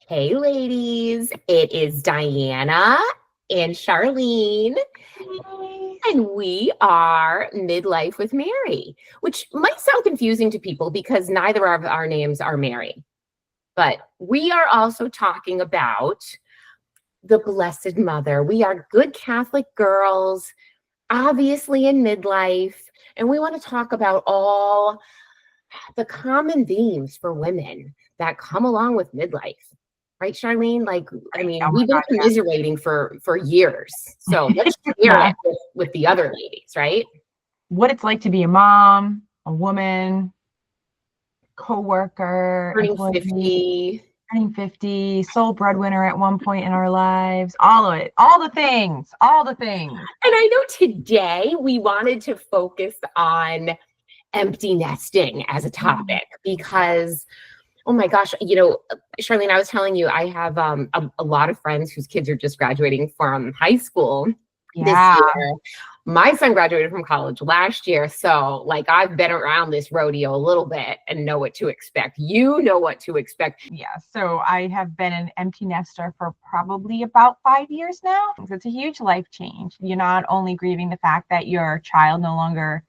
Hey, ladies, it is Diana and Charlene, and we are Midlife with Mary, which might sound confusing to people because neither of our names are Mary. But we are also talking about the Blessed Mother. We are good Catholic girls, obviously in midlife, and we want to talk about all the common themes for women that come along with midlife. Right, Charlene? Like, I mean, Oh my we've been God, yeah. commiserating for years. So let's share Yeah. it with the other ladies, right? What it's like to be a mom, a woman, coworker, Turning employee, 50. turning 50, sole breadwinner at one point in our lives, all of it, all the things, all the things. And I know today we wanted to focus on empty nesting as a topic because, oh my gosh, Charlene, I was telling you, I have a lot of friends whose kids are just graduating from high school this year. My son graduated from college last year. So like I've been around this rodeo a little bit and know what to expect. You know what to expect. Yeah. So I have been an empty nester for probably about 5 years now. It's a huge life change. You're not only grieving the fact that your child no longer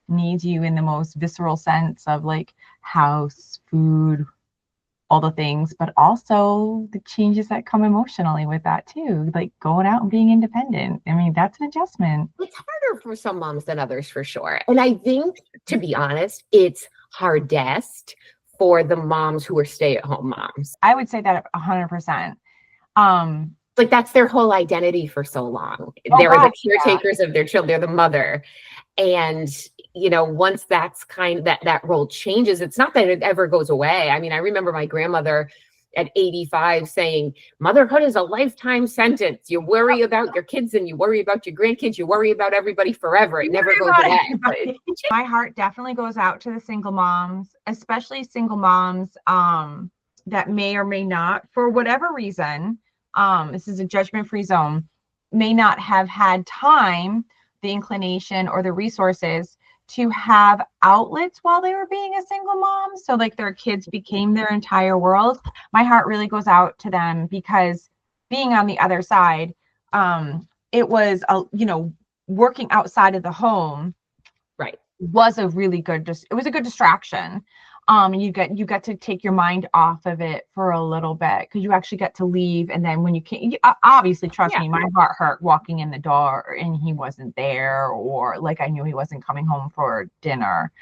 needs you in the most visceral sense of like house, food, all the things, but also the changes that come emotionally with that too, like going out and being independent. I mean, that's an adjustment. It's harder for some moms than others for sure. And I think, to be honest, it's hardest for the moms who are stay-at-home moms. I would say that 100%. Like that's their whole identity for so long. Oh They're God, the caretakers of their children. They're the mother. And once that's that role changes, it's not that it ever goes away. I mean, I remember my grandmother at 85 saying, motherhood is a lifetime sentence. You worry about your kids and you worry about your grandkids. You worry about everybody forever. It never goes away. My heart definitely goes out to the single moms, especially single moms that may or may not, for whatever reason, this is a judgment-free zone, may not have had time, the inclination, or the resources to have outlets while they were being a single mom. So like their kids became their entire world. My heart really goes out to them because being on the other side, it was, working outside of the home, right, was a really good, it was a good distraction. You get to take your mind off of it for a little bit because you actually get to leave. And then when you can't, obviously, trust me, my heart hurt walking in the door and he wasn't there, or like I knew he wasn't coming home for dinner.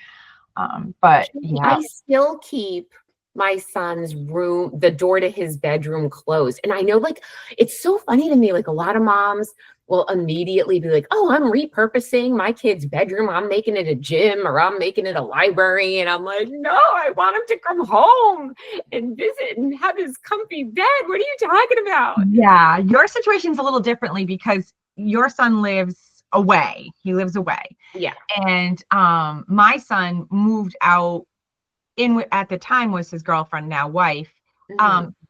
But yeah, I still keep my son's room, the door to his bedroom closed. And I know, like, it's so funny to me, like a lot of moms will immediately be like, oh, I'm repurposing my kid's bedroom. I'm making it a gym or I'm making it a library. And I'm like, no, I want him to come home and visit and have his comfy bed. What are you talking about? Yeah, your situation's a little differently because your son lives away. He lives away. Yeah. And my son moved out at the time was his girlfriend, now wife,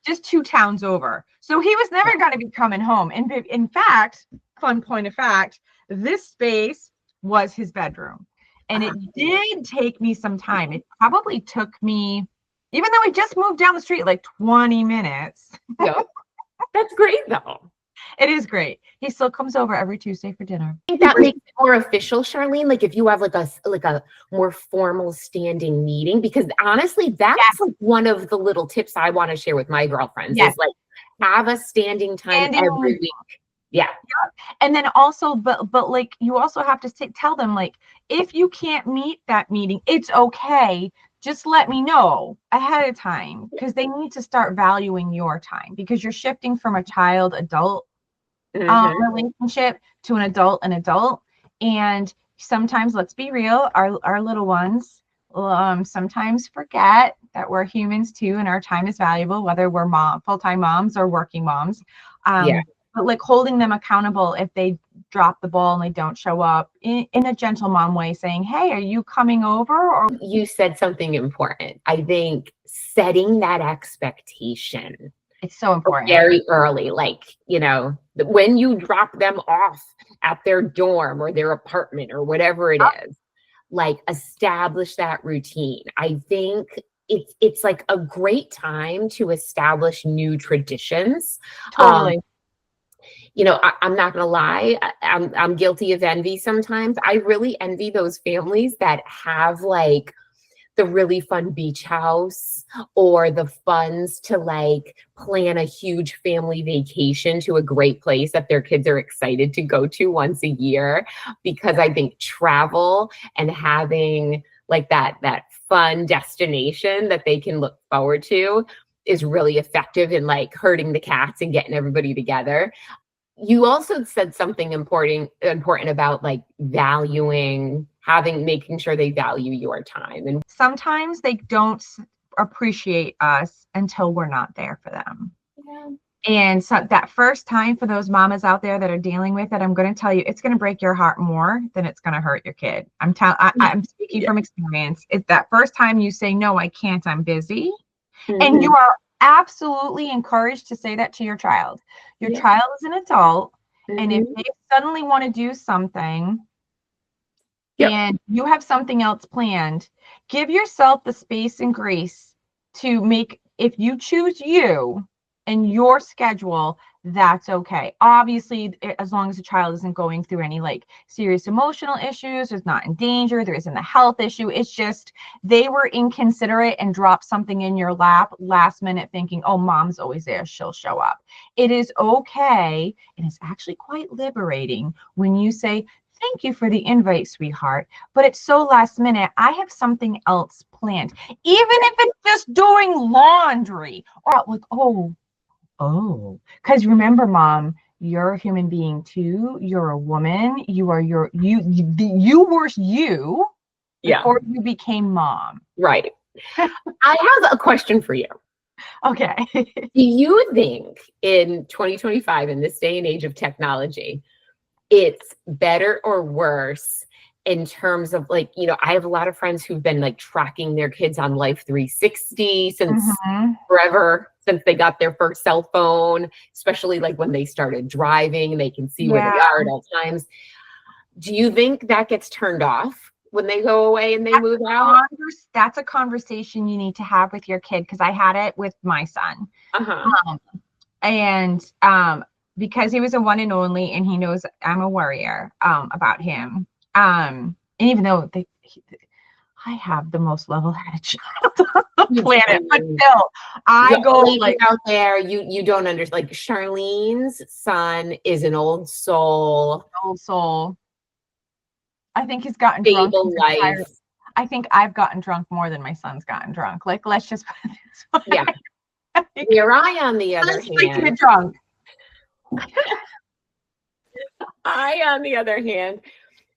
just 2 towns over. So he was never going to be coming home. And in fact, fun point of fact, this space was his bedroom. And it did take me some time. It probably took me, even though we just moved down the street, like 20 minutes. Yep. That's great though. It is great. He still comes over every Tuesday for dinner. I think that makes it more official, Charlene. Like if you have like a more formal standing meeting, because honestly, that's like one of the little tips I want to share with my girlfriends is like have a standing time every week. Yeah. And then also, but like you also have to tell them, like, if you can't meet that meeting, it's okay. Just let me know ahead of time because they need to start valuing your time because you're shifting from a child-adult relationship to an adult. And sometimes, let's be real, our little ones sometimes forget that we're humans too, and our time is valuable, whether we're full-time moms or working moms. But like holding them accountable if they drop the ball and they don't show up in a gentle mom way, saying, hey, are you coming over? Or you said something important. I think setting that expectation. It's so important. Very early, like, when you drop them off at their dorm or their apartment or whatever it is, like establish that routine. I think it's like a great time to establish new traditions. Totally. I'm not gonna lie, I'm guilty of envy sometimes. I really envy those families that have like the really fun beach house or the funds to like plan a huge family vacation to a great place that their kids are excited to go to once a year, because I think travel and having like that fun destination that they can look forward to is really effective in like herding the cats and getting everybody together. You also said something important about like valuing, making sure they value your time. And Sometimes they don't appreciate us until we're not there for them. yeah. And so that first time, for those mamas out there that are dealing with it, I'm going to tell you, it's going to break your heart more than it's going to hurt your kid. I'm speaking Yeah. from experience. It's that first time you say, no, I can't, I'm busy. And Mhm. you are absolutely encouraged to say that to your child. Your Yeah. child is an adult. And if Mhm. they suddenly want to do something Yep. and you have something else planned, give yourself the space and grace to make, if you choose you and your schedule, that's okay. Obviously, as long as the child isn't going through any like serious emotional issues, is not in danger, there isn't a health issue. It's just they were inconsiderate and dropped something in your lap last minute thinking, oh, mom's always there, she'll show up. It is okay. And it's actually quite liberating when you say, thank you for the invite, sweetheart, but it's so last minute. I have something else planned. Even if it's just doing laundry or like, oh, because remember, mom, you're a human being too. You're a woman. You are you were you Yeah. before you became mom. Right. I have a question for you. Okay. Do you think in 2025, in this day and age of technology, it's better or worse in terms of like, I have a lot of friends who've been like tracking their kids on Life 360 since Mhm. forever, since they got their first cell phone, especially like when they started driving, they can see where they Yeah. are at all times. Do you think that gets turned off when they go away and they move out? That's a conversation you need to have with your kid, because I had it with my son. Uh-huh. Um, and because he was a one and only, and he knows I'm a worrier about him. And even though I have the most level-headed child on the You planet, but do. still, I The go ladies like, out there, you don't understand. Like Charlene's son is an old soul, old soul. I think he's gotten drunk his stable entire. life. I think I've gotten drunk more than my son's gotten drunk. Like, let's just put it this Yeah. way. Where I, on the other Let's like hand, get drunk.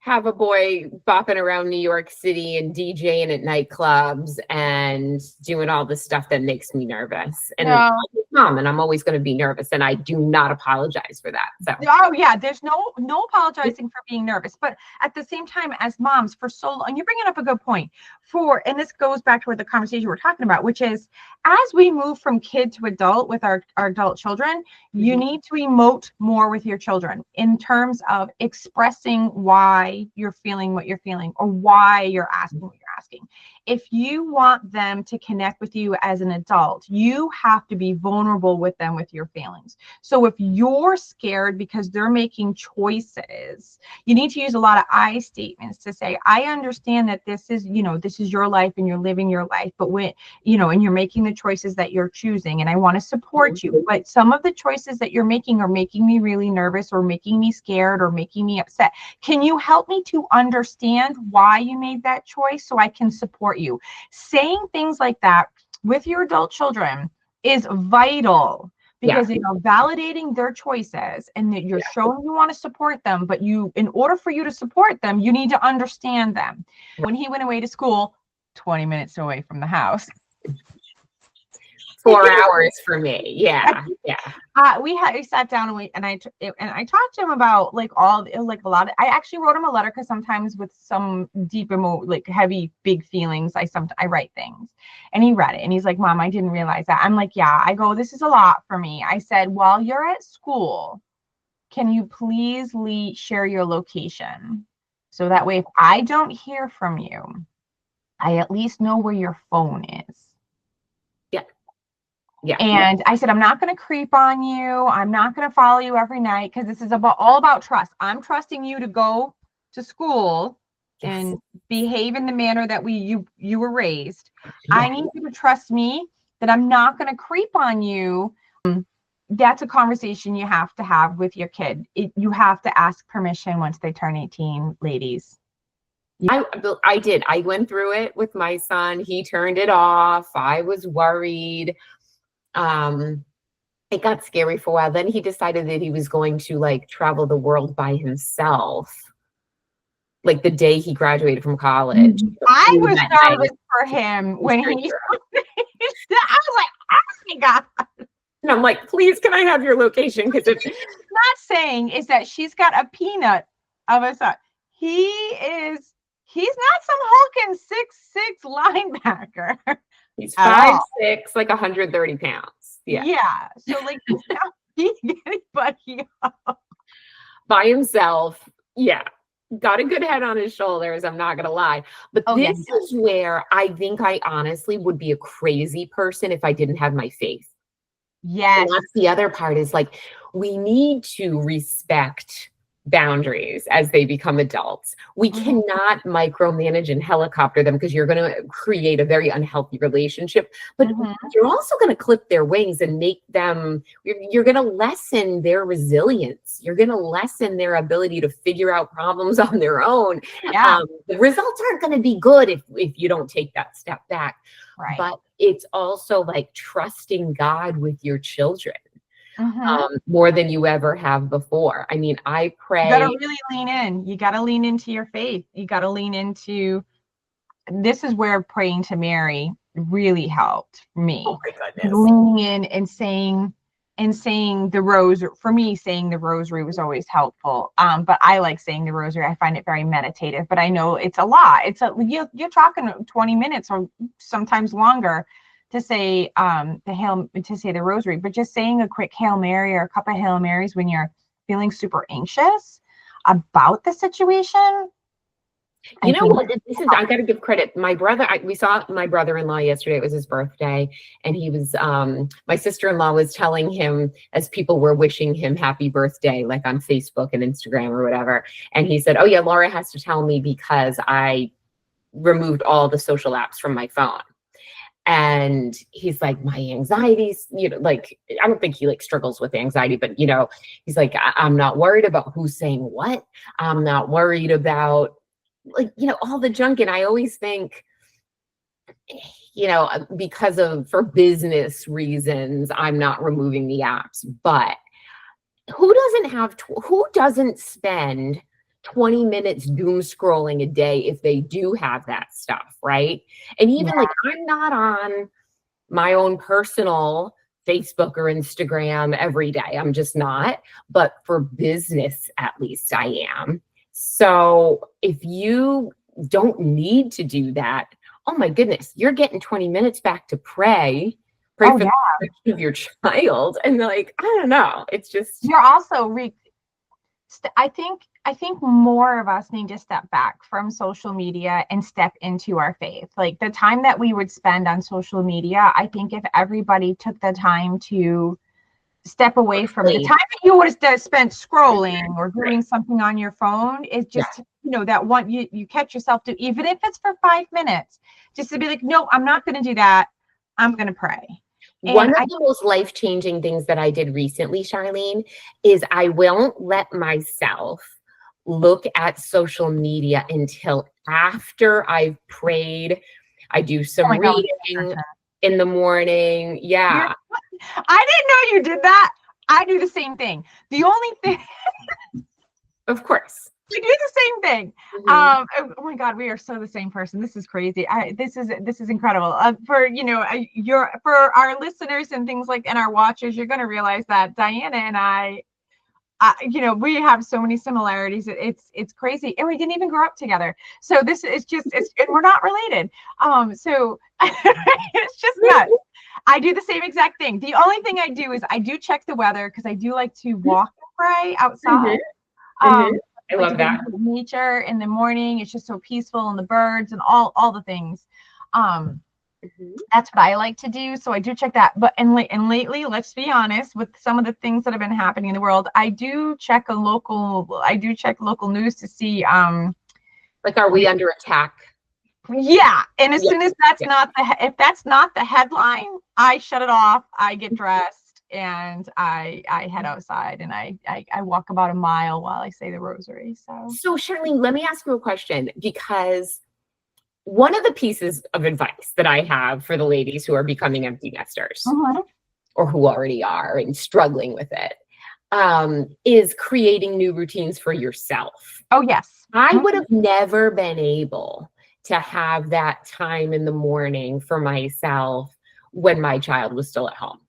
have a boy bopping around New York City and DJing at nightclubs and doing all the stuff that makes me nervous. And I'm No. his mom, and I'm always going to be nervous, and I do not apologize for that. So Oh yeah, there's no apologizing for being nervous, but at the same time, as moms, for so long, and you're bringing up a good point. And this goes back to what the conversation we're talking about, which is as we move from kid to adult with our adult children, you mhm. need to emote more with your children in terms of expressing why you're feeling what you're feeling or why you're asking what you're asking. If you want them to connect with you as an adult, you have to be vulnerable with them with your feelings. So if you're scared because they're making choices, you need to use a lot of I statements to say, I understand that this is your life and you're living your life, but and you're making the choices that you're choosing, and I want to support you. But some of the choices that you're making are making me really nervous or making me scared or making me upset. Can you help me to understand why you made that choice so I can support you? Saying things like that with your adult children is vital, Yeah. because validating their choices and that you're showing you want to support them, but in order for you to support them, you need to understand them. When he went away to school, 20 minutes away from the house, 4 hours for me. Yeah. Yeah. we sat down and I talked to him about like a lot of, I actually wrote him a letter, because sometimes with some deep like heavy big feelings, I write things, and he read it and he's like, Mom, I didn't realize that. I'm like, yeah. I go, this is a lot for me. I said, while you're at school, can you please share your location, so that way if I don't hear from you, I at least know where your phone is. Yeah. And I said, I'm not going to creep on you. I'm not going to follow you every night because this is all about trust. I'm trusting you to go to school Yes. and behave in the manner that you were raised. I Yeah. need you to trust me that I'm not going to creep on you. That's a conversation you have to have with your kid. You have to ask permission once they turn 18, ladies. I did. I went through it with my son. He turned it off. I was worried. Um, it got scary for a while. Then he decided that he was going to like travel the world by himself. Like the day he graduated from college. I was That nervous night. for him when he I was like, oh my God. And I'm like, please, can I have your location? Because it's Not saying is that she's got a peanut of a son. He's not some hulking 6'6" linebacker he's at five all. six, like 130 pounds. Yeah. Yeah. So like he's not beating anybody up. By himself. Yeah. Got a good head on his shoulders. I'm not going to lie. But Yeah. this is where I think I honestly would be a crazy person if I didn't have my faith. Yes. And that's the other part is like, we need to respect boundaries as they become adults. We cannot micromanage and helicopter them because you're going to create a very unhealthy relationship. But you're also going to clip their wings and make them, you're going to lessen their resilience. You're going to lessen their ability to figure out problems on their own. Yeah. The results aren't going to be good if you don't take that step back. Right. But it's also like trusting God with your children. More than you ever have before. I mean, I pray. You got to really lean in. You got to lean into your faith. You got to lean into, this is where praying to Mary really helped me. Oh my goodness. Leaning in and saying the rosary. For me, saying the rosary was always helpful. But I like saying the rosary. I find it very meditative, but I know it's a lot. You're talking 20 minutes or sometimes longer to say the rosary, but just saying a quick Hail Mary or a couple of Hail Marys when you're feeling super anxious about the situation. You know what? I got to give credit. My brother, we saw my brother-in-law yesterday. It was his birthday. And he was, my sister-in-law was telling him as people were wishing him happy birthday, like on Facebook and Instagram or whatever. And he said, oh yeah, Laura has to tell me because I removed all the social apps from my phone. And he's like, my anxiety's, like, I don't think he like struggles with anxiety, but he's like, I'm not worried about who's saying what. I'm not worried about like, all the junk. And I always think, for business reasons, I'm not removing the apps, but who doesn't spend 20 minutes doom scrolling a day if they do have that stuff, right? And even like I'm not on my own personal Facebook or Instagram every day. I'm just not. But for business, at least I am. So if you don't need to do that, oh my goodness, you're getting 20 minutes back to pray for the protection of your child. And like, I don't know. It's just you're also I think more of us need to step back from social media and step into our faith. Like the time that we would spend on social media, I think if everybody took the time to step away from the time that you would have spent scrolling or doing something on your phone, is just that one you catch yourself to, even if it's for 5 minutes, just to be like, no, I'm not going to do that. I'm going to pray. One of the most life-changing things that I did recently, Charlene, is I won't let myself look at social media until after I've prayed. I do some reading in the morning. Yeah. I didn't know you did that. I do the same thing. The only thing. Of course. We do the same thing. Oh my God, we are so the same person. This is crazy. This is incredible. For our listeners and things like, and our watchers, you're going to realize that Diana and I, we have so many similarities. It's crazy, and we didn't even grow up together. So this is and we're not related. So it's just nuts. I do the same exact thing. The only thing I do is I do check the weather because I do like to walk and pray outside. I love that. Nature in the morning. It's just so peaceful, and the birds and all the things. Mhm. That's what I like to do. So I do check that. But and lately, let's be honest, with some of the things that have been happening in the world, I do check local news to see Like, are we under attack? yeah. And as Yeah. soon as that's Yeah. not if that's not the headline, I shut it off. I get dressed and I head outside and I walk about a mile while I say the rosary. So So, Charlene, let me ask you a question, because one of the pieces of advice that I have for the ladies who are becoming empty nesters, mhm. or who already are and struggling with it, is creating new routines for yourself. Oh yes. I Mhm. would have never been able to have that time in the morning for myself when my child was still at home.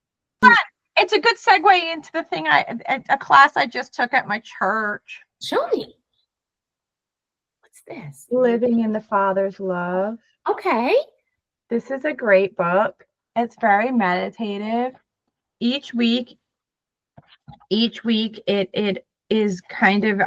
It's a good segue into the thing a class I just took at my church. Show me. What's this? Living in the Father's Love. Okay. This is a great book. It's very meditative. Each week, it is kind of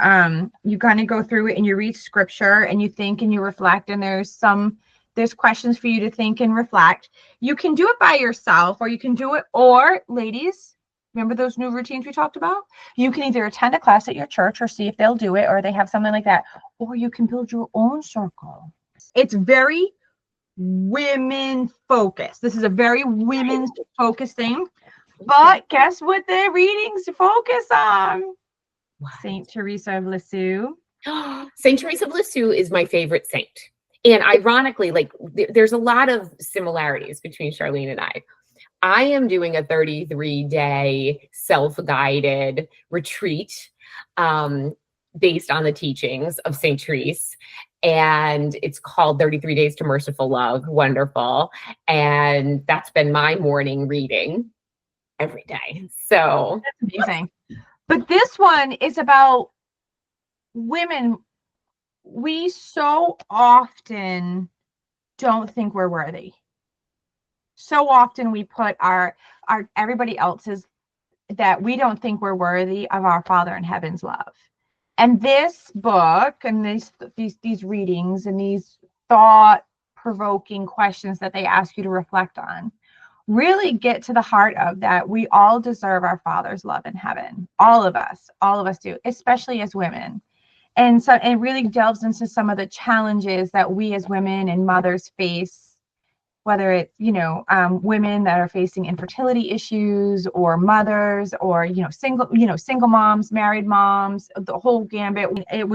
you kind of go through it and you read scripture and you think and you reflect, and there's questions for you to think and reflect. You can do it by yourself, or you can do it, or ladies, remember those new routines we talked about? You can either attend a class at your church or see if they'll do it, or they have something like that, or you can build your own circle. It's very women focused. This is a very women focused thing. But guess what their readings focus on? Saint Teresa of Lisieux. Saint Teresa of Lisieux is my favorite saint. And ironically, like, there's a lot of similarities between Charlene and I. I am doing a 33-day self-guided retreat, based on the teachings of Saint Therese. And it's called 33 Days to Merciful Love. Wonderful. And that's been my morning reading every day. So That's amazing. But this one is about women. We so often don't think we're worthy. So often we put our everybody else's, that we don't think we're worthy of our Father in heaven's love. And this book and these readings and these thought provoking questions that they ask you to reflect on really get to the heart of that. We all deserve our Father's love in heaven. All of us do, especially as women. And so it really delves into some of the challenges that we as women and mothers face, whether it's, women that are facing infertility issues, or mothers, or, single moms, married moms, the whole gambit. It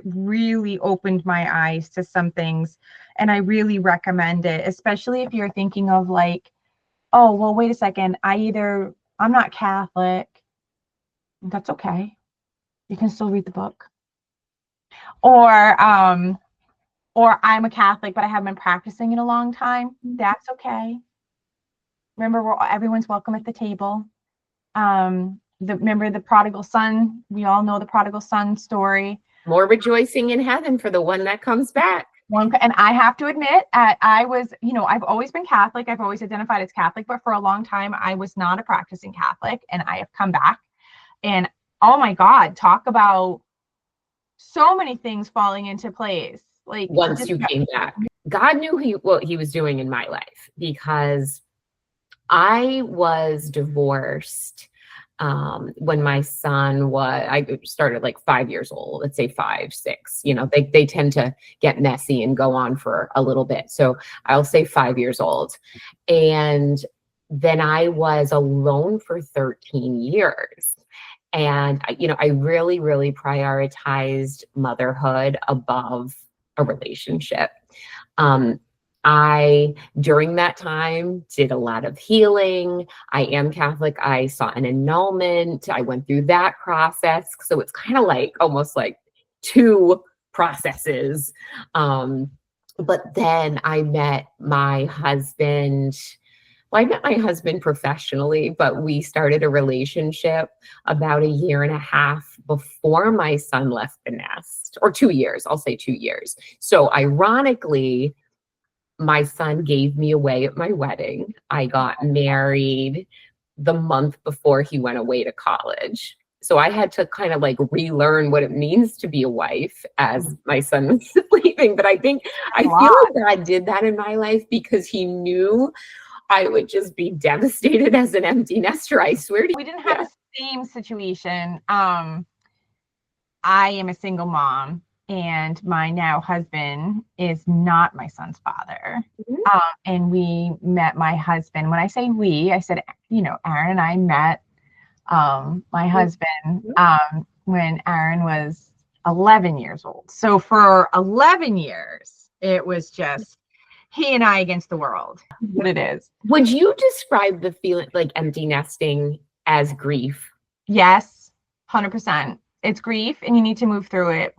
really opened my eyes to some things. And I really recommend it, especially if you're thinking of like, oh, well, wait a second. I'm not Catholic. That's okay. You can still read the book. Or I'm a Catholic, but I haven't been practicing in a long time. That's okay. Remember, everyone's welcome at the table. Remember the prodigal son. We all know the prodigal son story. more rejoicing in heaven for the one that comes back. And I have to admit, I was, I've always been Catholic. I've always identified as Catholic, but for a long time, I was not a practicing Catholic, and I have come back. And oh my God, talk about so many things falling into place. Like Once you came back, God knew what he was doing in my life, because I was divorced when my son I started like 5 years old, let's say 5, 6, they tend to get messy and go on for a little bit. So I'll say 5 years old. And then I was alone for 13 years. And, I really, really prioritized motherhood above a relationship. I, during that time, did a lot of healing. I am Catholic. I saw an annulment. I went through that process. So it's kind of like almost like two processes. But then I met my husband. Well, I met my husband professionally, but we started a relationship about 1.5 years before my son left the nest, or 2 years. I'll say 2 years. So ironically, my son gave me away at my wedding. I got married the month before he went away to college. So I had to kind of like relearn what it means to be a wife as my son was leaving. But I feel like God did that in my life because he knew I would just be devastated as an empty nester. I swear to you. We didn't have the same situation. I am a single mom, and my now husband is not my son's father. Mhm. And we met my husband. When I say we, I said, Aaron and I met my husband when Aaron was 11 years old. So for 11 years, it was just he and I against the world. What it is. Would you describe the feeling like empty nesting as grief? Yes, 100%. It's grief, and you need to move through it.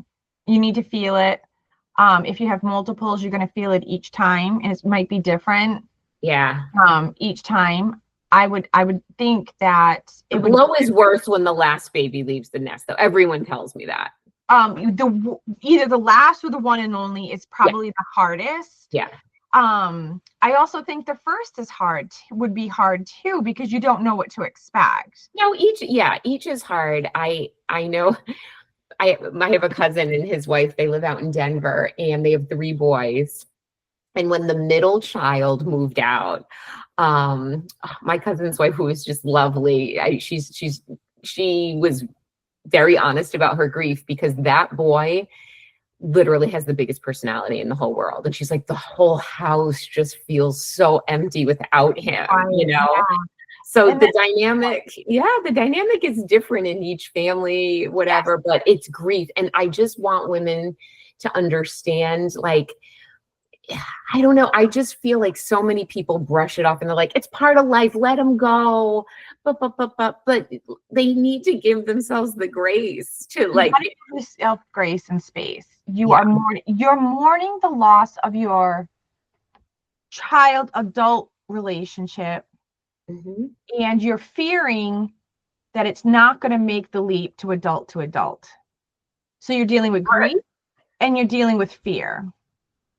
You need to feel it. If you have multiples, you're going to feel it each time, and it might be different. Yeah. Each time. I would think that the blow is worse when the last baby leaves the nest, though. Everyone tells me that. Either the last or the one and only is probably the hardest. Yeah. I also think the first would be hard too, because you don't know what to expect. No, each is hard. I know I have a cousin and his wife, they live out in Denver, and they have 3 boys. And when the middle child moved out, my cousin's wife, who was just lovely, she was very honest about her grief because that boy literally has the biggest personality in the whole world. And she's like, the whole house just feels so empty without him, Yeah. So the dynamic is different in each family, whatever, but it's grief. And I just want women to understand, like, I don't know. I just feel like so many people brush it off and they're like, it's part of life. Let them go. But they need to give themselves the grace to like give yourself grace and space. You're mourning the loss of your child adult relationship. Mm-hmm. And you're fearing that it's not going to make the leap to adult. So you're dealing with grief and you're dealing with fear.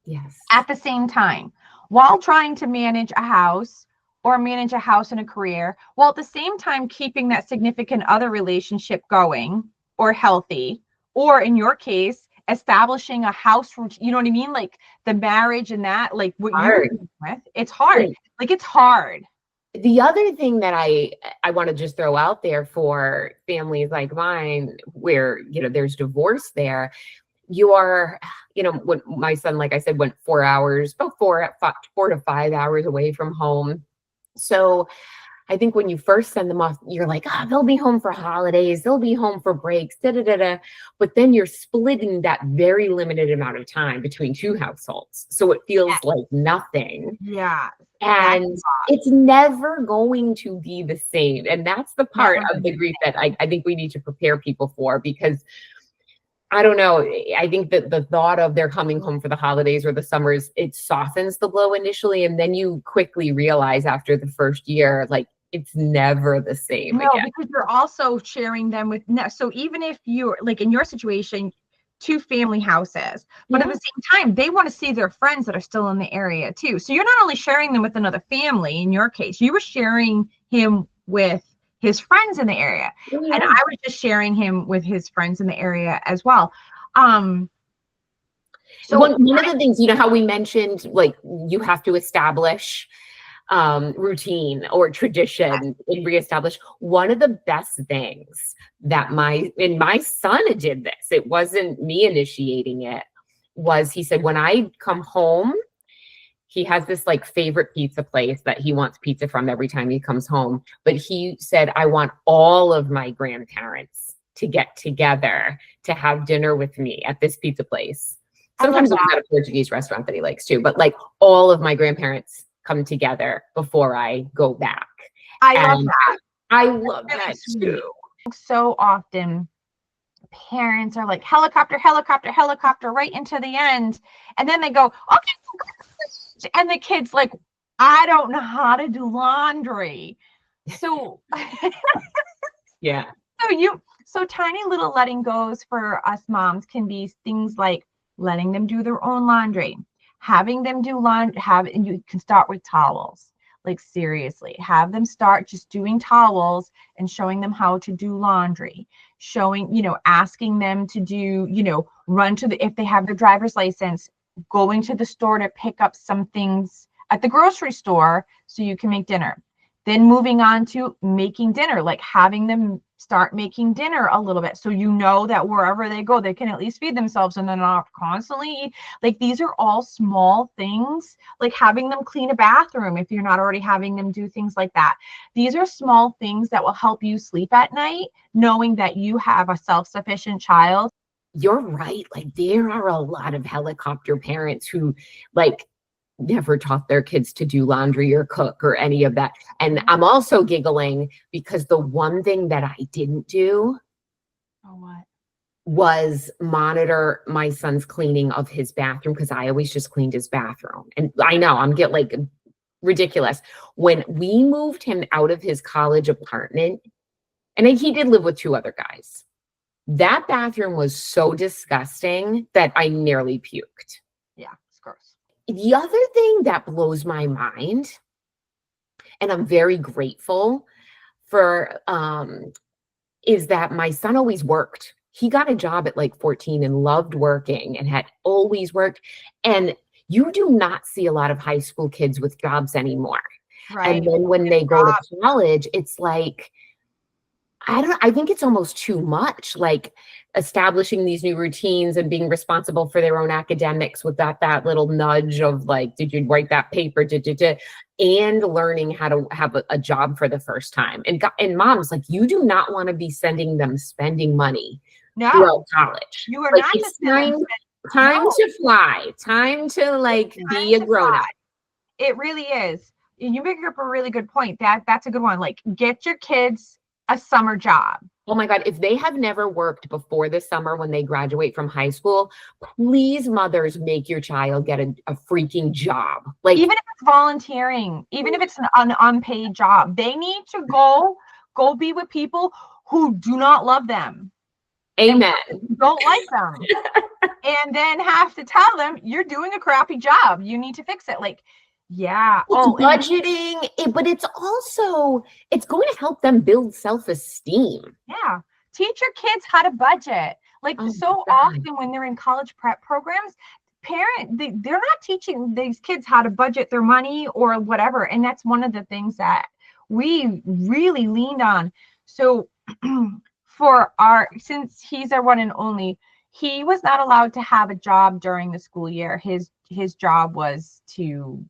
Yes. At the same time, while trying to manage a house and a career, while at the same time keeping that significant other relationship going or healthy, or in your case, establishing a house routine, you know what I mean? Like the marriage and that, like what you're dealing with, it's hard. Like it's hard. The other thing that I want to just throw out there for families like mine, where, there's divorce there, when my son, like I said, went 4 hours, about 4 to 5 hours away from home. So I think when you first send them off, you're like, they'll be home for holidays, they'll be home for breaks, But then you're splitting that very limited amount of time between 2 households. So it feels like nothing. Yeah. And it's never going to be the same. And that's the part of the grief that I think we need to prepare people for, because I don't know. I think that the thought of they're coming home for the holidays or the summers, it softens the blow initially. And then you quickly realize after the first year, like, it's never the same again. Because you're also sharing them with, so even if you're like in your situation, 2 family houses, but at the same time, they want to see their friends that are still in the area too. So you're not only sharing them with another family, in your case, you were sharing him with his friends in the area. And I was just sharing him with his friends in the area as well. So one of the things, how we mentioned, like, you have to establish routine or tradition and reestablish. One of the best things that my son did this, it wasn't me initiating it, was he said, when I come home, he has this like favorite pizza place that he wants pizza from every time he comes home. But he said, I want all of my grandparents to get together to have dinner with me at this pizza place. Sometimes it's at a Portuguese restaurant that he likes too, but like all of my grandparents come together before I go back. I love that. I love that too. So often parents are like helicopter right into the end. And then they go, okay. And the kid's like, I don't know how to do laundry. So so tiny little letting goes for us moms can be things like letting them do their own laundry, having them do laundry, and you can start with towels. Like seriously, have them start just doing towels and showing them how to do laundry, showing, asking them to do, run to the, if they have their driver's license, going to the store to pick up some things at the grocery store so you can make dinner. Then moving on to making dinner, like having them start making dinner a little bit. So that wherever they go, they can at least feed themselves and they're not constantly like, these are all small things, like having them clean a bathroom if you're not already having them do things like that. These are small things that will help you sleep at night, knowing that you have a self-sufficient child. You're right. Like there are a lot of helicopter parents who like never taught their kids to do laundry or cook or any of that. And I'm also giggling because the one thing that I didn't do was monitor my son's cleaning of his bathroom, because I always just cleaned his bathroom. And I know I'm getting like ridiculous. When we moved him out of his college apartment, and he did live with 2 other guys, that bathroom was so disgusting that I nearly puked. Yeah, it's gross. The other thing that blows my mind, and I'm very grateful for, is that my son always worked. He got a job at like 14 and loved working and had always worked. And you do not see a lot of high school kids with jobs anymore. Right. And then when they go to college, it's like, I think it's almost too much, like establishing these new routines and being responsible for their own academics without that little nudge of like, did you write that paper? And learning how to have a job for the first time. And moms, like, you do not want to be sending them spending money throughout college. You are like, not it's time to fly, time to like be a grown up. It really is. You make up a really good point. That's a good one. Like, get your kids a summer job. Oh my God, if they have never worked before this summer when they graduate from high school, please, mothers, make your child get a freaking job. Like, even if it's volunteering, even if it's an unpaid job, they need to go be with people who do not love them. Amen. Don't like them. And then have to tell them you're doing a crappy job. You need to fix it. Like, yeah. It's budgeting, but it's going to help them build self-esteem. Yeah. Teach your kids how to budget. Like, often when they're in college prep programs, they're not teaching these kids how to budget their money or whatever. And that's one of the things that we really leaned on. So since he's our one and only, he was not allowed to have a job during the school year. His job was to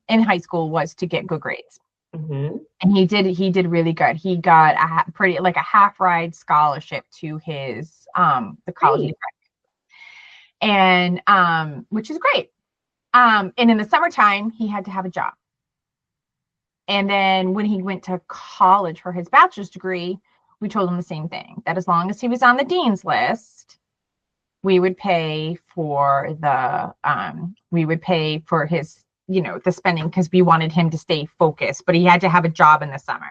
in high school was to get good grades. Mm-hmm. And he did really good. He got a half ride scholarship to his the college, and which is great. And in the summertime, he had to have a job. And then when he went to college for his bachelor's degree, we told him the same thing, that as long as he was on the dean's list, we would pay for his, the spending, because we wanted him to stay focused, but he had to have a job in the summer.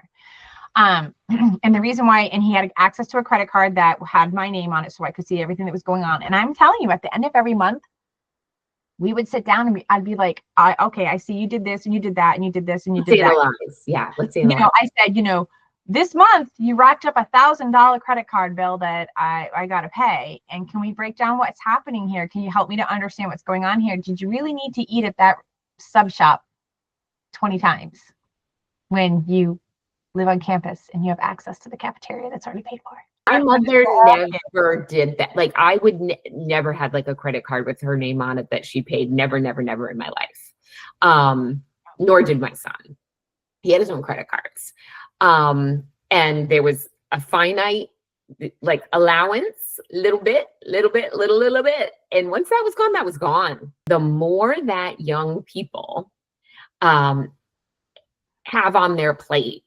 And the reason why, and he had access to a credit card that had my name on it so I could see everything that was going on. And I'm telling you, at the end of every month, we would sit down and I'd be like, okay, I see you did this and you did that and you did this and you did that. Yeah, let's analyze. I said, this month you racked up $1,000 credit card bill that I got to pay. And can we break down what's happening here? Can you help me to understand what's going on here? Did you really need to eat at that sub shop 20 times when you live on campus and you have access to the cafeteria that's already paid for? My mother never did that. Like, I would never had like a credit card with her name on it that she paid. Never, never, never in my life. Nor did my son. He had his own credit cards. And there was a finite like allowance, little bit. And once that was gone, that was gone. The more that young people have on their plate,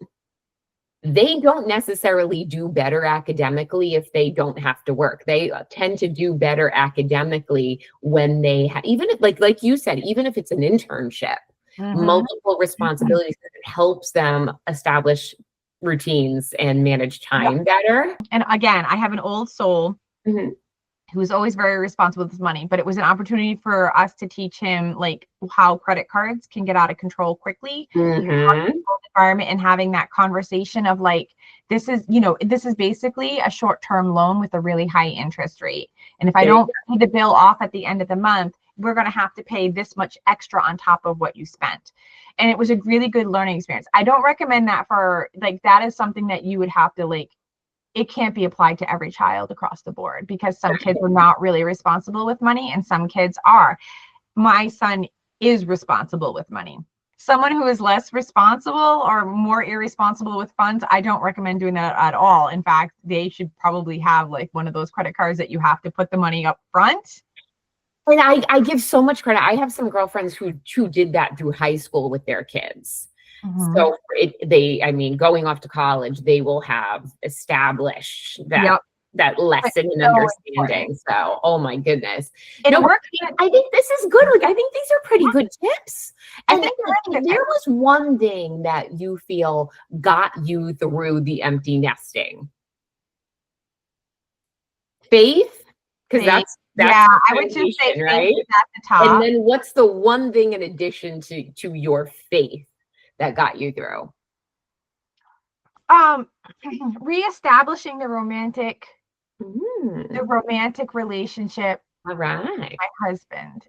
they don't necessarily do better academically if they don't have to work. They tend to do better academically when they even if, like you said, even if it's an internship, multiple responsibilities, it helps them establish routines and manage time better. And again, I have an old soul He was always very responsible with his money, but it was an opportunity for us to teach him like how credit cards can get out of control quickly, Mm-hmm. environment, and having that conversation of like, this is, you know, this is basically a short-term loan with a really high interest rate. And if I There you don't pay the bill off at the end of the month, we're going to have to pay this much extra on top of what you spent. And it was a really good learning experience. I don't recommend that for like, that is something that you would have to like, it can't be applied to every child across the board because some kids are not really responsible with money and some kids are. My son is responsible with money. Someone who is less responsible or more irresponsible with funds, I don't recommend doing that at all. In fact, they should probably have like one of those credit cards that you have to put the money up front. And I give so much credit. I have some girlfriends who did that through high school with their kids. So I mean, going off to college, they will have established that lesson and understanding. So, oh my goodness. And no, I think this is good. Like, I think these are pretty good tips. And if there was one thing that you feel got you through the empty nesting, faith, because that's yeah, I would just say right at the top. And then what's the one thing in addition to your faith that got you through? Reestablishing the romantic relationship. All right. With my husband,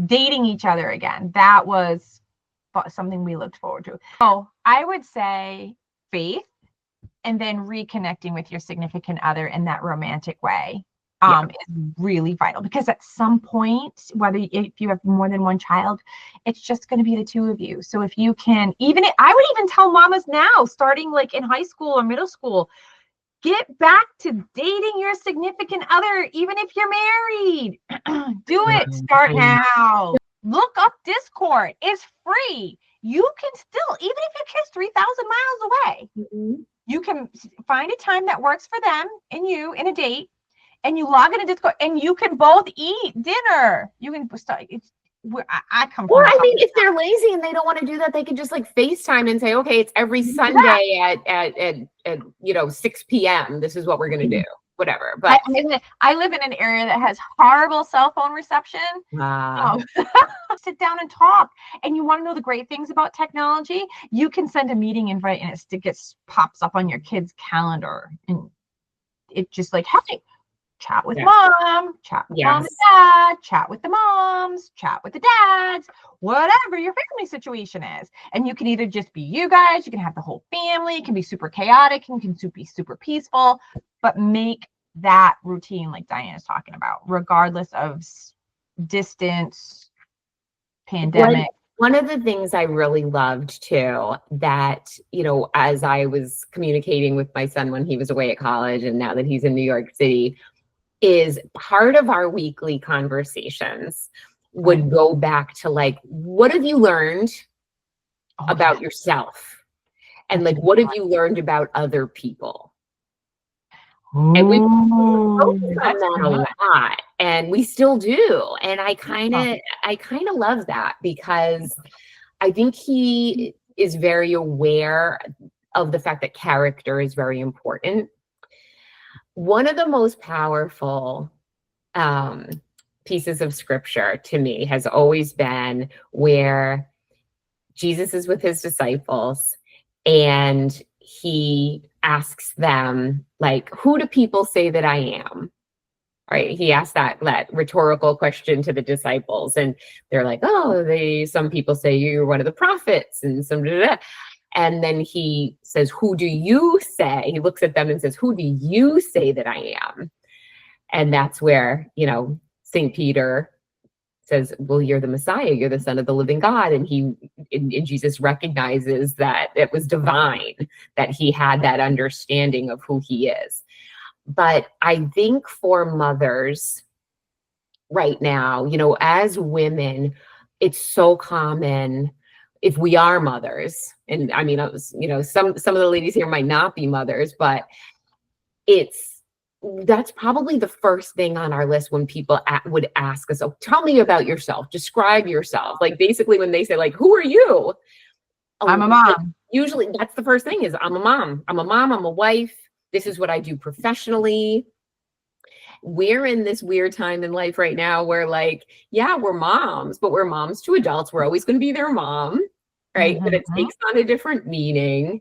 dating each other again. That was something we looked forward to. So I would say faith, and then reconnecting with your significant other in that romantic way. Is really vital, because at some point, if you have more than one child, it's just going to be the two of you. So if you can, I would even tell mamas now, starting like in high school or middle school, get back to dating your significant other, even if you're married. Do it. Start now. Look up Discord. It's free. You can still, even if your kid's 3,000 miles away, you can find a time that works for them and you in a date. And you log into Discord, and you can both eat dinner. You can start. I come. Or I mean, if they're lazy and they don't want to do that, they could just like FaceTime and say, "Okay, it's every Sunday at 6 p.m. This is what we're gonna do." Whatever. But I live in an area that has horrible cell phone reception. Sit down and talk. And you want to know the great things about technology? You can send a meeting invite, and it pops up on your kid's calendar, and it just like, hey. Chat with mom, chat with mom and dad, chat with the moms, chat with the dads, whatever your family situation is. And you can either just be you guys, you can have the whole family, it can be super chaotic, and can be super peaceful, but make that routine like Diane is talking about, regardless of distance, pandemic. One of the things I really loved too, that, as I was communicating with my son when he was away at college and now that he's in New York City, is part of our weekly conversations would go back to like, what have you learned about yourself? And like, what have you learned about other people? And we focus on that a lot, and we still do. And I kind of love that, because I think he is very aware of the fact that character is very important. One of the most powerful pieces of scripture to me has always been where Jesus is with his disciples and he asks them, like, who do people say that I am? Right? He asked that rhetorical question to the disciples, and they're like, oh, some people say you're one of the prophets, and some. And then he says, who do you say? He looks at them and says, who do you say that I am? And that's where, St. Peter says, well, you're the Messiah. You're the Son of the living God. And Jesus recognizes that it was divine, that he had that understanding of who he is. But I think for mothers right now, as women, it's so common, if we are mothers, and I mean, some of the ladies here might not be mothers, but that's probably the first thing on our list when people would ask us, oh, tell me about yourself, describe yourself. Like basically when they say like, who are you? I'm a mom. Usually that's the first thing is I'm a mom, I'm a wife. This is what I do professionally. we're in this weird time in life right now where like, yeah, we're moms, but we're moms to adults. We're always going to be their mom, right? But it Mhm. takes on a different meaning.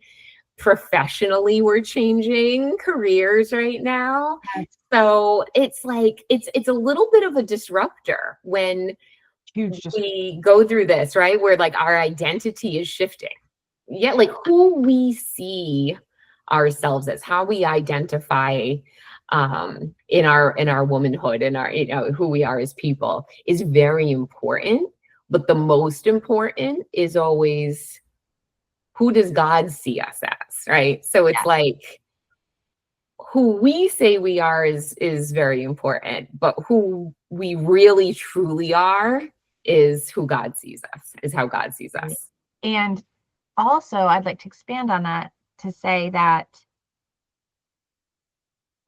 Professionally, we're changing careers right now. That's So it's like it's a little bit of a disruptor when huge. Just we go through this, right? Where like our identity is shifting. Yeah, like who we see ourselves as, how we identify in our womanhood, in our, you know, who we are as people is very important. But the most important is always, who does God see us as, right? So it's yeah. like who we say we are is very important, but who we really truly are is who God sees us, is how God sees us. And also, I'd like to expand on that to say that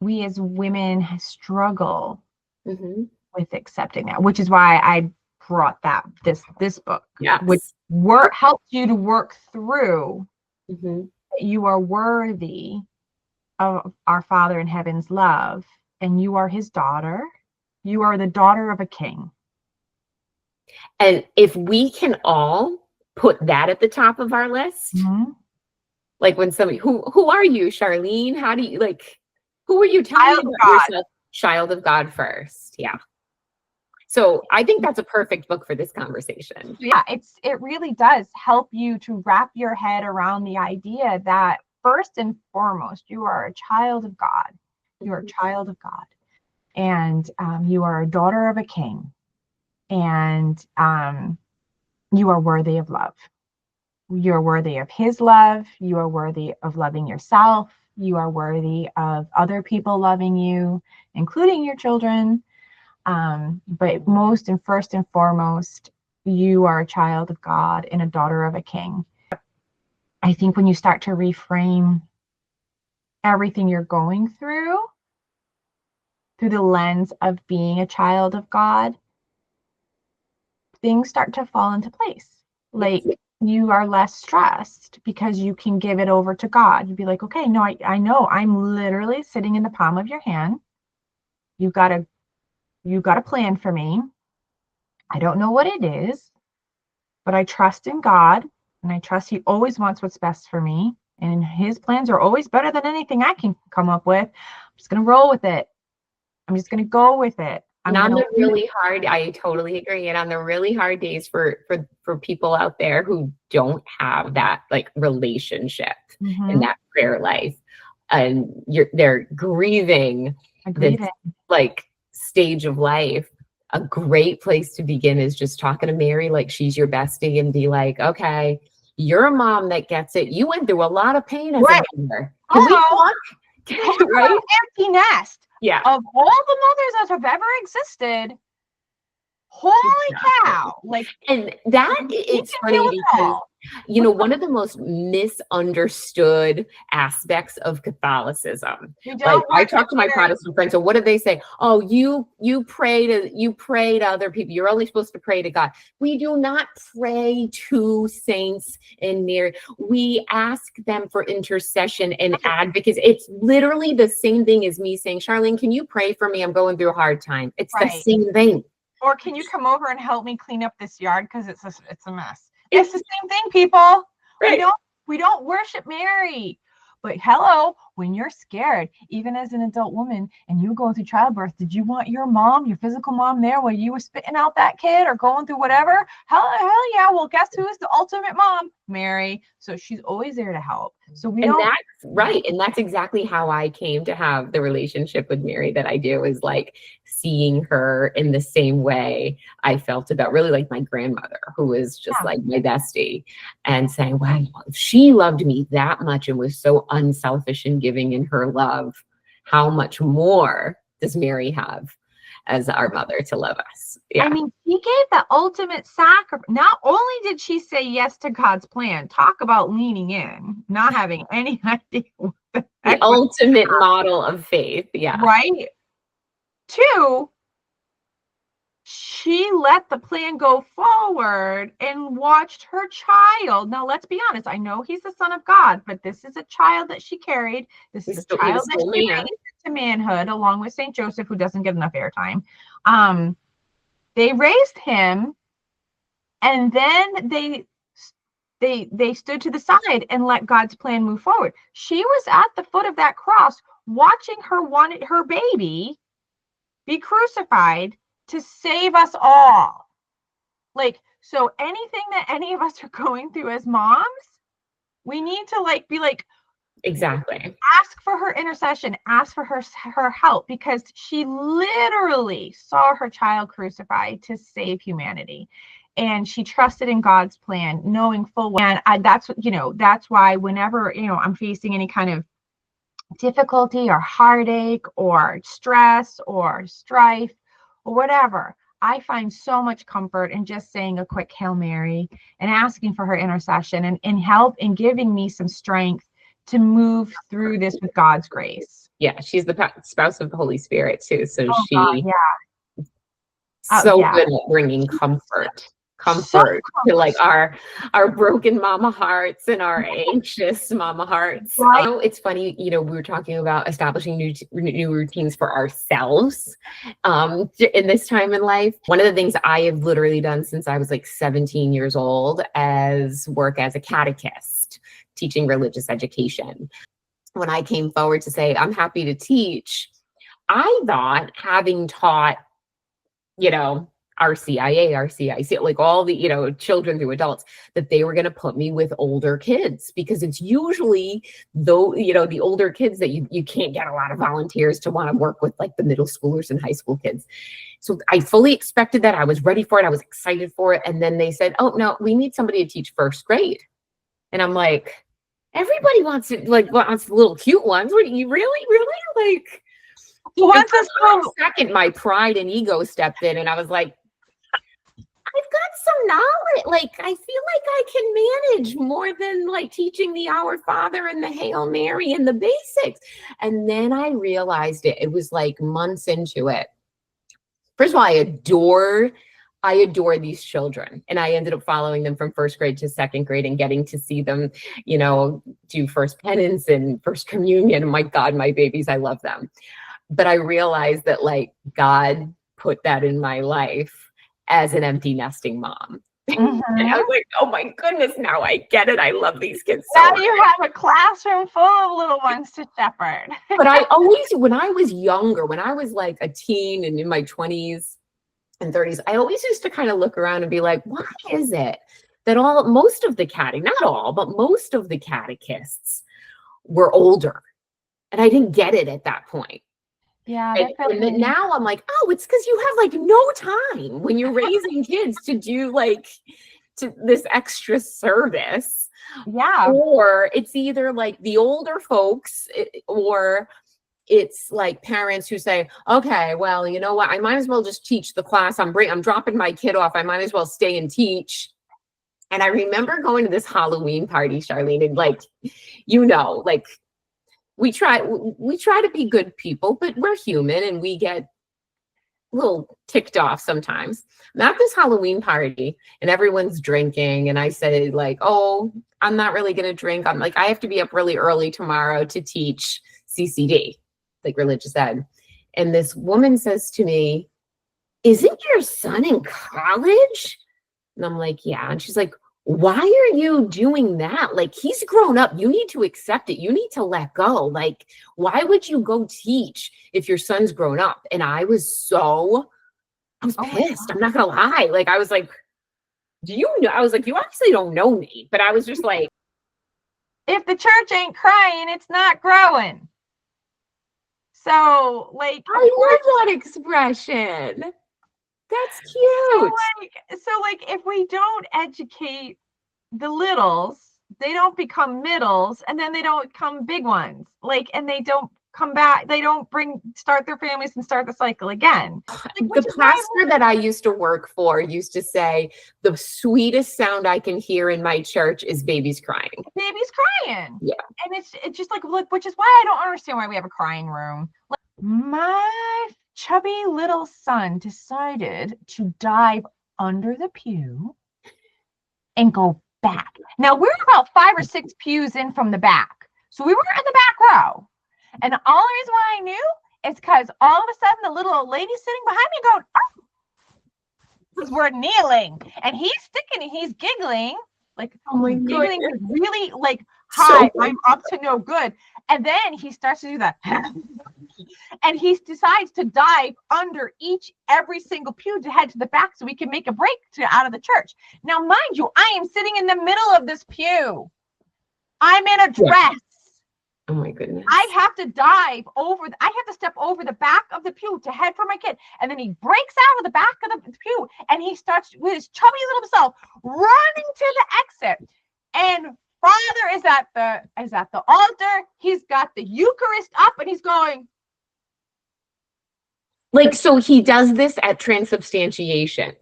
we as women struggle Hmm. with accepting that, which is why I brought this book, which Yes. helps you to work through Hmm. that you are worthy of our Father in heaven's love, and you are his daughter. You are the daughter of a king. And if we can all put that at the top of our list, Mm-hmm. like when somebody, who are you, Charlene? How do you like, who are you? Tell me Child of about God. yourself. Child of God first. Yeah. So I think that's a perfect book for this conversation. Yeah, it really does help you to wrap your head around the idea that first and foremost, you are a child of God. You are a child of God, and you are a daughter of a king, and you are worthy of love. You're worthy of his love. You are worthy of loving yourself. You are worthy of other people loving you, including your children. But most and first and foremost, you are a child of God and a daughter of a king. I think when you start to reframe everything you're going through the lens of being a child of God, things start to fall into place. Yes. Like you are less stressed because you can give it over to God. You'd be like, okay, no, I know I'm literally sitting in the palm of your hand. You've got a plan for me. I don't know what it is, but I trust in God, and I trust he always wants what's best for me. And his plans are always better than anything I can come up with. I'm just going to roll with it. I'm just going to go with it. And I'm on going the to. really hard, I totally agree. And on the really hard days for people out there who don't have that like relationship in Mm-hmm. that prayer life, and they're grieving this Agreed. like stage of life, a great place to begin is just talking to Mary like she's your bestie and be like, okay, you're a mom that gets it. You went through a lot of pain as a Right. mother. Can we Hello. talk? Talk Right? about empty nest. Yeah. Of all the mothers that have ever existed, holy Exactly. cow. Like, And that we it's can deal funny with it because, all. you know, one of the most misunderstood aspects of Catholicism. We Like don't I worship talk to my Mary. Protestant friends, so what do they say? Oh, you pray to other people. You're only supposed to pray to God. We do not pray to saints and Mary. We ask them for intercession and advocacy. It's literally the same thing as me saying, Charlene, can you pray for me? I'm going through a hard time. It's the Right. same thing. Or can you come over and help me clean up this yard because it's a mess. It's It's the same thing, people. We right. don't worship Mary. But hello, when you're scared, even as an adult woman, and you were going through childbirth, did you want your mom, your physical mom, there while you were spitting out that kid or going through whatever? Hell yeah. Well, guess who is the ultimate mom? Mary. So she's always there to help. So we And don't. that's right. And that's exactly how I came to have the relationship with Mary that I do, is like seeing her in the same way I felt about really like my grandmother, who was just Yeah. like my bestie, and saying, wow, if she loved me that much and was so unselfish and giving in her love, how much more does Mary have as our mother to love us? Yeah. I mean, she gave the ultimate sacrifice. Not only did she say yes to God's plan, talk about leaning in, not having any idea what the The heck was ultimate model of faith. Yeah. right. Two, she let the plan go forward and watched her child. Now, let's be honest. I know he's the son of God, but this is a child that she carried. This is a He child was that still she man. raised to manhood along with Saint Joseph, who doesn't get enough airtime. They raised him, and then they stood to the side and let God's plan move forward. She was at the foot of that cross watching her baby be crucified to save us all. Like, so anything that any of us are going through as moms, we need to like be like, Exactly. ask for her intercession, ask for her help, because she literally saw her child crucified to save humanity. And she trusted in God's plan, knowing full well. And that's why whenever, I'm facing any kind of difficulty or heartache or stress or strife or whatever, I find so much comfort in just saying a quick Hail Mary and asking for her intercession and help in giving me some strength to move through this with God's grace. Yeah, she's the spouse of the Holy Spirit too. So God, so good at bringing comfort to like our broken mama hearts and our anxious mama hearts. Right. It's funny, we were talking about establishing new routines for ourselves in this time in life. One of the things I have literally done since I was like 17 years old as a catechist, teaching religious education. When I came forward to say, I'm happy to teach, I thought, having taught, RCIA, RCIC, like all the, children through adults, that they were going to put me with older kids, because it's usually the older kids that you can't get a lot of volunteers to want to work with, like the middle schoolers and high school kids. So I fully expected that. I was ready for it. I was excited for it. And then they said, oh no, we need somebody to teach first grade. And I'm like, everybody wants the little cute ones. What, you really like? Once second, my pride and ego stepped in, and I was like, I've got some knowledge. Like, I feel like I can manage more than like teaching the Our Father and the Hail Mary and the basics. And then I realized it. It was like months into it. First of all, I adore these children. And I ended up following them from first grade to second grade and getting to see them, do first penance and first communion. My God, my babies, I love them. But I realized that like God put that in my life as an empty nesting mom. And I was like, oh my goodness, now I get it. I love these kids so now much. You have a classroom full of little ones to shepherd. But I always, when I was younger, when I was like a teen and in my 20s and 30s, I always used to kind of look around and be like, why is it that most of the catechists were older? And I didn't get it at that point. Yeah. And then now I'm like, oh, it's because you have like no time when you're raising kids to do to this extra service. Yeah. Or it's either like the older folks or it's like parents who say, okay, well, you know what? I might as well just teach the class. I'm dropping my kid off. I might as well stay and teach. And I remember going to this Halloween party, Charlene, and like, we try to be good people, but we're human and we get a little ticked off sometimes. I'm at this Halloween party and everyone's drinking. And I said like, oh, I'm not really going to drink. I'm like, I have to be up really early tomorrow to teach CCD, like religious ed. And this woman says to me, isn't your son in college? And I'm like, yeah. And she's like, why are you doing that? Like, he's grown up. You need to accept it. You need to let go. Like, why would you go teach if your son's grown up? And I was pissed. I'm not going to lie. Like, I was like, I was like, you obviously don't know me. But I was just like, if the church ain't crying, it's not growing. So, like, I love that expression. That's cute. So if we don't educate the littles, they don't become middles, and then they don't become big ones. Like, and they don't come back. They don't start their families and start the cycle again. Like, the pastor that I used to work for used to say, the sweetest sound I can hear in my church is babies crying. Babies crying. Yeah. And it's just like, look, which is why I don't understand why we have a crying room. Like, my chubby little son decided to dive under the pew and go back. Now we're about 5 or 6 pews in from the back. So we were in the back row. And the only reason why I knew is because all of a sudden the little old lady sitting behind me going, oh, because we're kneeling. And he's sticking, he's giggling, like Oh my giggling goodness. really like, So hi, I'm up to no good. And then he starts to do that. And he decides to dive under every single pew to head to the back so we can make a break out of the church. Now, mind you, I am sitting in the middle of this pew. I'm in a dress. Oh my goodness. I have to I have to step over the back of the pew to head for my kid. And then he breaks out of the back of the pew and he starts with his chubby little self running to the exit. And Father is at the altar. He's got the Eucharist up and he's going. Like, so he does this at transubstantiation.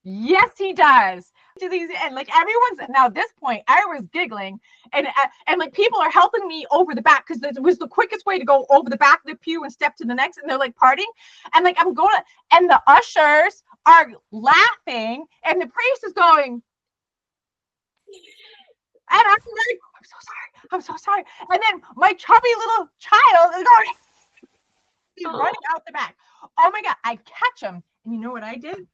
Yes, he does. And like everyone's now at this point, I was giggling and like people are helping me over the back because it was the quickest way to go over the back of the pew and step to the next. And they're like partying. And like I'm going and the ushers are laughing and the priest is going. And I'm like, I'm so sorry. And then my chubby little child is going, he's running out the back. Oh my God, I catch him. And you know what I did?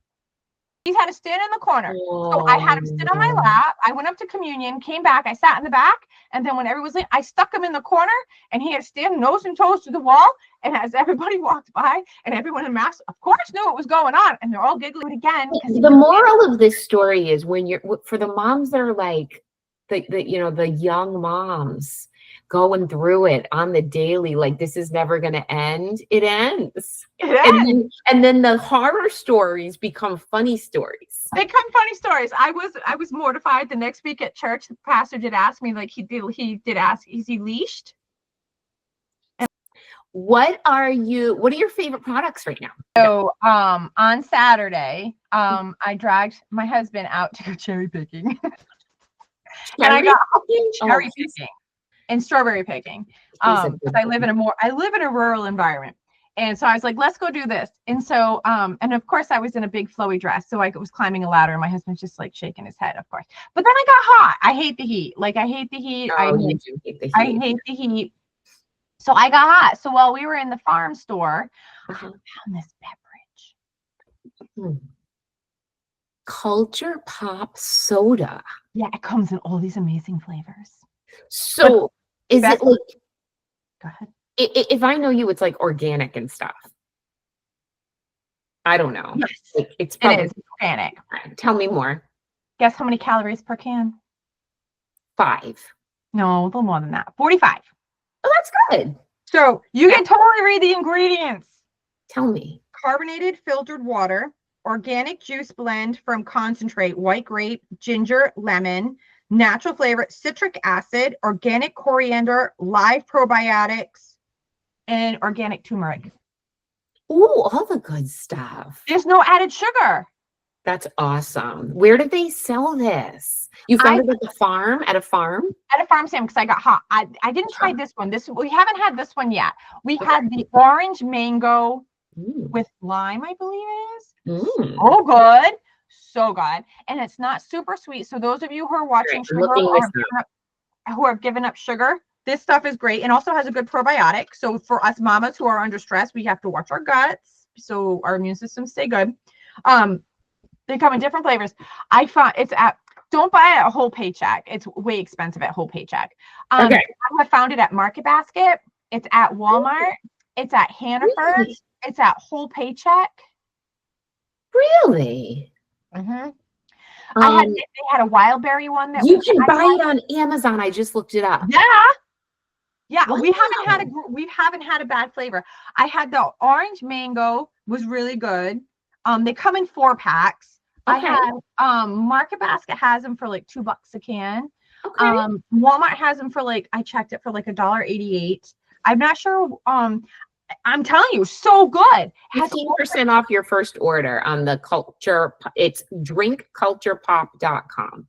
He had to stand in the corner. So I had him sit on my lap. I went up to communion, came back. I sat in the back. And then when everyone was leaving, I stuck him in the corner and he had to stand nose and toes to the wall. And as everybody walked by and everyone in masks, of course, knew what was going on. And they're all giggling again. The moral of this story is for the moms that are like, the young moms going through it on the daily, like this is never going to end. It ends. And then the horror stories become funny stories. They become funny stories. I was mortified the next week at church. The pastor did ask me, like he did ask, is he leashed? What are your favorite products right now? So on Saturday, I dragged my husband out to go cherry picking. And I got cherry picking and strawberry picking. I live in a rural environment. And so I was like, let's go do this. And so, and of course I was in a big flowy dress. So I was climbing a ladder and my husband's just like shaking his head, of course. But then I got hot. I hate the heat. I hate the heat. I hate the heat. So I got hot. So while we were in the farm store, I found this beverage. Culture Pop soda. Yeah, it comes in all these amazing flavors. So is it like, go ahead. If I know you, it's like organic and stuff. I don't know. Yes, it's organic. Tell me more. Guess how many calories per can? 5. No, a little more than that. 45. Oh, that's good. So you can totally read the ingredients. Tell me. Carbonated filtered water, organic juice blend from concentrate, white grape, ginger, lemon, natural flavor, citric acid, organic coriander, live probiotics, and organic turmeric. Ooh, all the good stuff. There's no added sugar. That's awesome. Where did they sell this? You found it at a farm? At a farm, Sam, because I got hot. I didn't try this one. We haven't had this one yet. We had the orange mango with lime, I believe it is. Oh, good. So good. And it's not super sweet. So those of you who are watching sugar who have given up sugar, this stuff is great and also has a good probiotic. So for us mamas who are under stress, we have to watch our guts so our immune system stay good. They come in different flavors. I found don't buy it at Whole Paycheck. It's way expensive at Whole Paycheck. I have found it at Market Basket. It's at Walmart. It's at Hannaford. Really? It's at Whole Paycheck. Really? Mm-hmm. They had a wild berry one that you can buy it on Amazon. I just looked it up. Yeah. Wow. We haven't had a bad flavor. I had the orange mango, was really good. They come in 4-packs. I had Market Basket has them for like $2 a can. Walmart has them for I checked it for like $1.88. I'm not sure. I'm telling you, so good. 15% off your first order on the culture. It's drinkculturepop.com.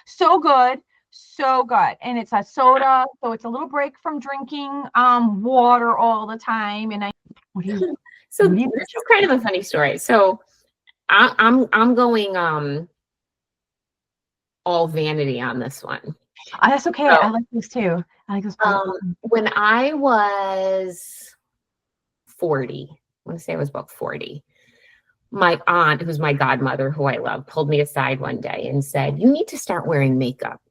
So good. And it's a soda, so it's a little break from drinking water all the time. And this is kind of a funny story. So I'm going all vanity on this one. Oh, that's okay. So, I like those too. I like those. when I was 40, I want to say I was about 40, my aunt, who's my godmother, who I love, pulled me aside one day and said, "You need to start wearing makeup."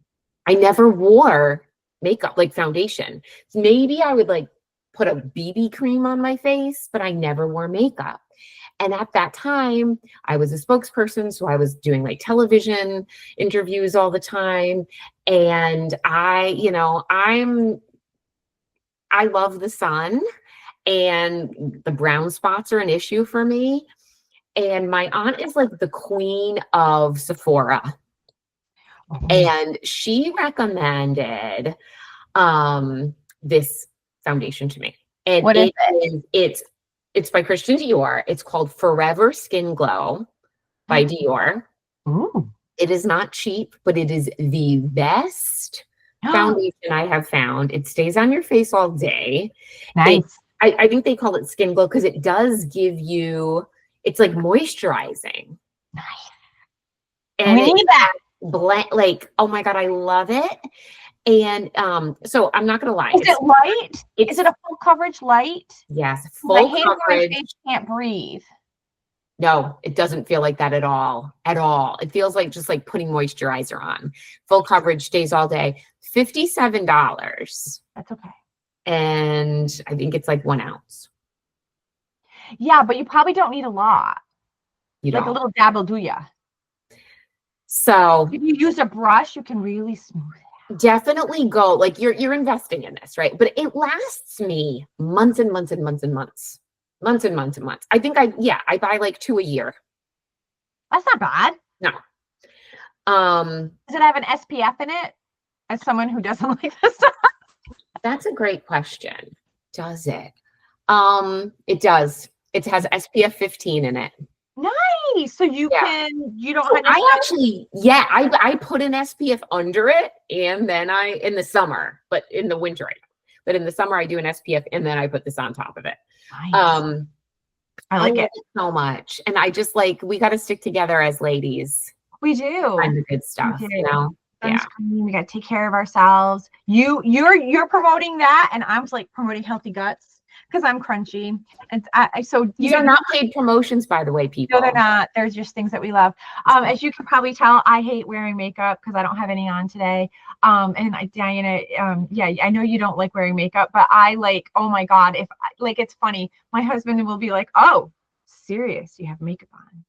I never wore makeup, like foundation. Maybe I would like put a BB cream on my face, but I never wore makeup. And at that time, I was a spokesperson. So I was doing like television interviews all the time. And I love the sun, and the brown spots are an issue for me. And my aunt is like the queen of Sephora. And she recommended this foundation to me. And What is it? It's by Christian Dior. It's called Forever Skin Glow by Dior. Ooh. It is not cheap, but it is the best foundation I have found. It stays on your face all day. Nice. I think they call it skin glow because it does give you, it's like moisturizing. Nice. And we need that. Like, oh my God, I love it. And so I'm not gonna lie. Is it light? Is it a full coverage light? Yes, I hate full when my coverage. face can't breathe. No, it doesn't feel like that at all. At all. It feels like just like putting moisturizer on. Full coverage, stays all day. $57. That's okay. And I think it's like 1 ounce. Yeah, but you probably don't need a lot. You like don't. a little dab will do ya. So if you use a brush, you can really smooth it. Definitely go, like you're investing in this, right? But it lasts me months and months and months and months. Months and months and months. I think I buy like 2 a year. That's not bad. No. Does it have an SPF in it? As someone who doesn't like this stuff. That's a great question. Does it? It does. It has SPF 15 in it. Nice. So you don't have I put an SPF under it, and then in the summer, but in the winter but in the summer I do an SPF and then I put this on top of it. Nice. I like it so much. And I just we got to stick together as ladies. We do. Find the good stuff, you know? Yeah. We got to take care of ourselves. You're promoting that, and I'm like promoting healthy guts because I'm crunchy. And so these are not paid promotions, by the way, people. No, they're not. They're just things that we love. As you can probably tell, I hate wearing makeup because I don't have any on today. And Diana, I know you don't like wearing makeup, but I oh my God, it's funny. My husband will be like, "Oh, serious? You have makeup on?"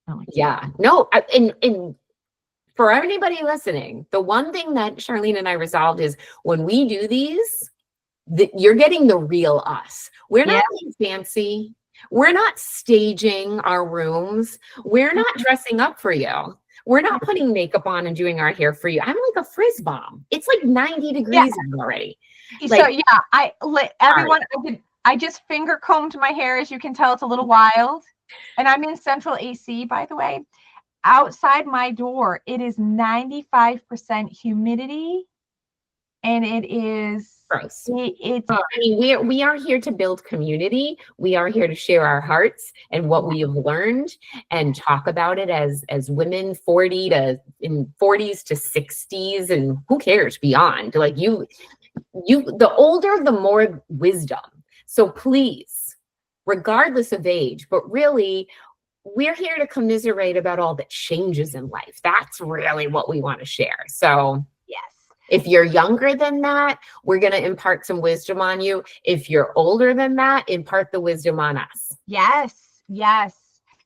I'm like, yeah, no, and for anybody listening, the one thing that Charlene and I resolved is when we do these, you're getting the real us. We're not fancy. We're not staging our rooms. We're not dressing up for you. We're not putting makeup on and doing our hair for you. I'm like a frizz bomb. It's like 90 degrees already. I just finger combed my hair. As you can tell, it's a little wild. And I'm in central AC, by the way. Outside my door, it is 95% humidity, and it is gross. We are here to build community. We are here to share our hearts and what we have learned and talk about it as women 40s to 60s, and who cares beyond. Like the older, the more wisdom. So please, regardless of age, but really, we're here to commiserate about all the changes in life. That's really what we want to share. So yes, if you're younger than that, we're going to impart some wisdom on you. If you're older than that, impart the wisdom on us. Yes.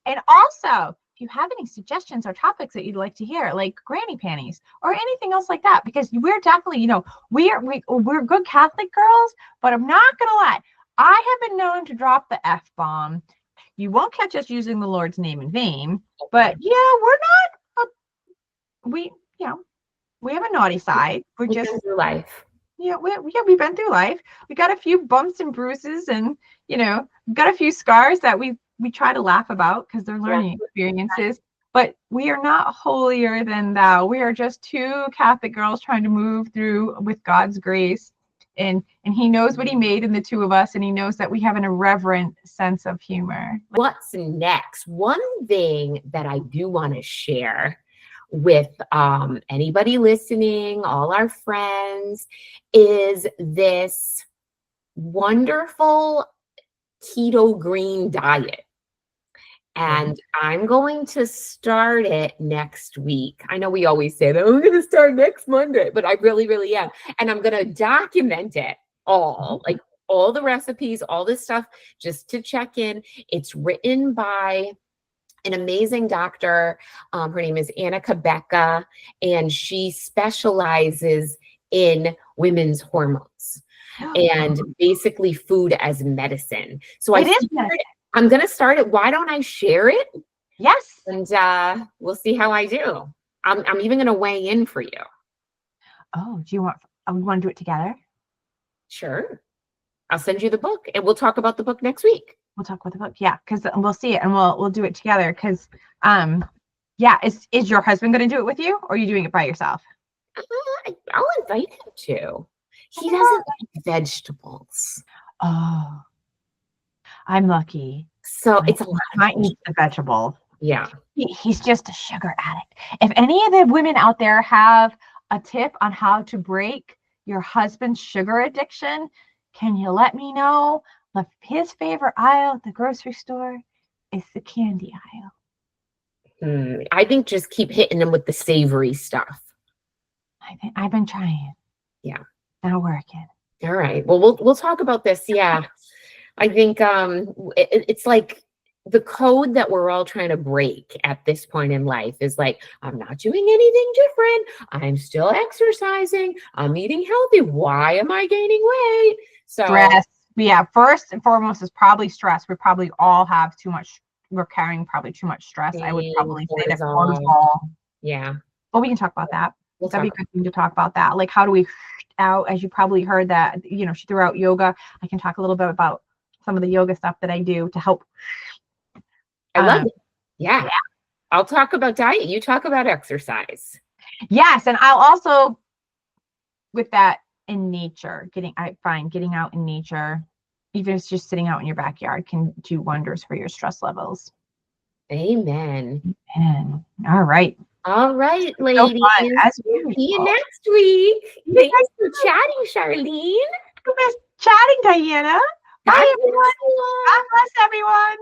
And also, if you have any suggestions or topics that you'd like to hear, like granny panties or anything else like that, because we're definitely, we're good Catholic girls, but I'm not going to lie. I have been known to drop the F-bomb. You won't catch us using the Lord's name in vain, but we're not. We have a naughty side. We've been through life. We've been through life. We got a few bumps and bruises, and got a few scars that we try to laugh about because they're learning experiences. But we are not holier than thou. We are just two Catholic girls trying to move through with God's grace. And he knows what he made in the two of us, and he knows that we have an irreverent sense of humor. What's next? One thing that I do want to share, with anybody listening, all our friends, is this wonderful keto green diet. And I'm going to start it next week. I know we always say that I'm going to start next Monday, but I really, really am. And I'm going to document it all, like all the recipes, all this stuff, just to check in. It's written by an amazing doctor. Her name is Annika Becca, and she specializes in women's hormones and basically food as medicine. So It is medicine. I'm going to start it. Why don't I share it? Yes. And we'll see how I do. I'm even going to weigh in for you. Oh, we want to do it together? Sure. I'll send you the book and we'll talk about the book next week. We'll talk about the book. Yeah, because we'll see it and we'll do it together. Because yeah, is your husband going to do it with you, or are you doing it by yourself? I'll invite him to. He doesn't like vegetables. Oh, I'm lucky. So it's a lot. Might eat the vegetables. Yeah. He's just a sugar addict. If any of the women out there have a tip on how to break your husband's sugar addiction, can you let me know? His favorite aisle at the grocery store is the candy aisle. I think just keep hitting him with the savory stuff. I've been trying. Yeah. Not working. All right. Well, we'll talk about this. Yeah. I think it's like the code that we're all trying to break at this point in life is like, I'm not doing anything different. I'm still exercising. I'm eating healthy. Why am I gaining weight? So stress. Yeah. First and foremost is probably stress. We probably all have too much. We're carrying probably too much stress. I would probably say that cortisol. Yeah. But we can talk about that. That'd be a good thing to talk about that. Like, how do we out, as you probably heard that, she threw out yoga. I can talk a little bit about some of the yoga stuff that I do to help. I love it. Yeah. I'll talk about diet. You talk about exercise. Yes. And I'll also, with that, in nature, I find getting out in nature, even if it's just sitting out in your backyard, can do wonders for your stress levels. Amen. And all right. All right, ladies. See you next week. Thanks for chatting, Charlene. Chatting, Diana. Bye, everyone. God bless everyone.